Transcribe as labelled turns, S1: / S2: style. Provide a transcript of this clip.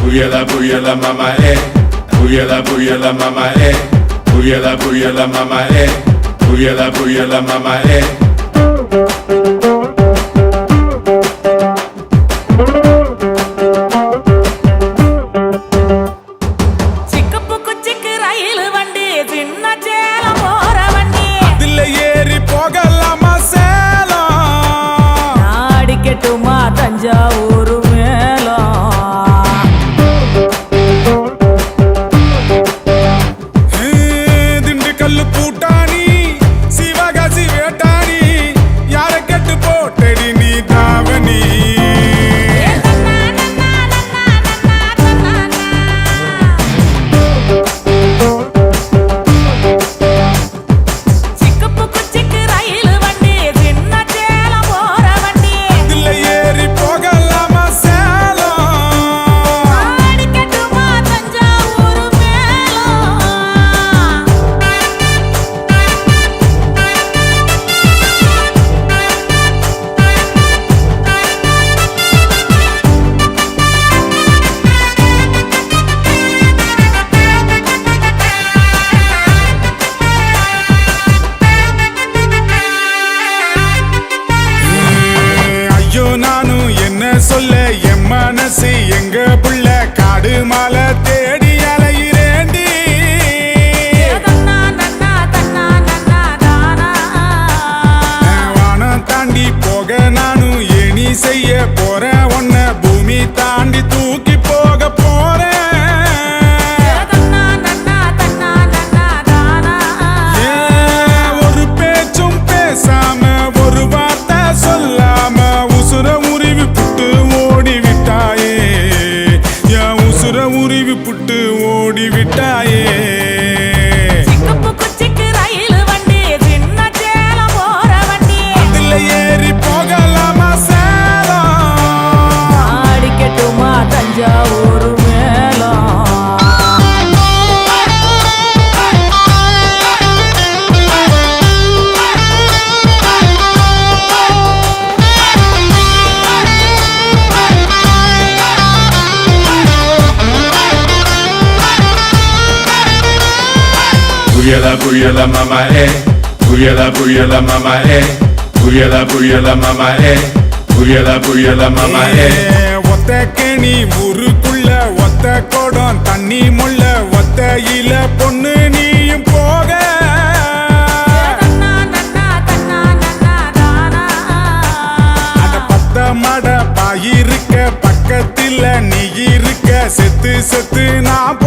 S1: Buyala mama Buyala mama Buyala mama Buyala mama
S2: Thanjavur
S3: Dindigul Bhutani Sivakasi வேட்டானி யார கெட்டு போட்டடி நீ தாவணி சொல்ல என் மனசு எங்க புள்ள காடு மாலை தேடி அலையிறேண்டி வானம் தாண்டி போக நானும் ஏணி செய்ய போறேன் உன்னை பூமி தாண்டி தூக்கி போக போறேன் ஒரு பேச்சும் பேசாம ஒரு வார்த்தை சொல்லாம உசுர உருவி புட்டு ஓடி விட்டாயே அதுல ஏறி போகலாமா Salem
S2: அடிக்கட்டுமா Thanjavur
S1: Buyala mama Buyala mama Buyala mama Buyala mama
S3: ஒத்த கேணி ஊருக்குள்ள ஒத்த கோடம் தண்ணி முள்ள ஒத்தையில பொண்ணு நீயும் போக அட பத்த மட பாயிருக்க பக்கத்துல நீ இருக்க செத்து செத்து நான்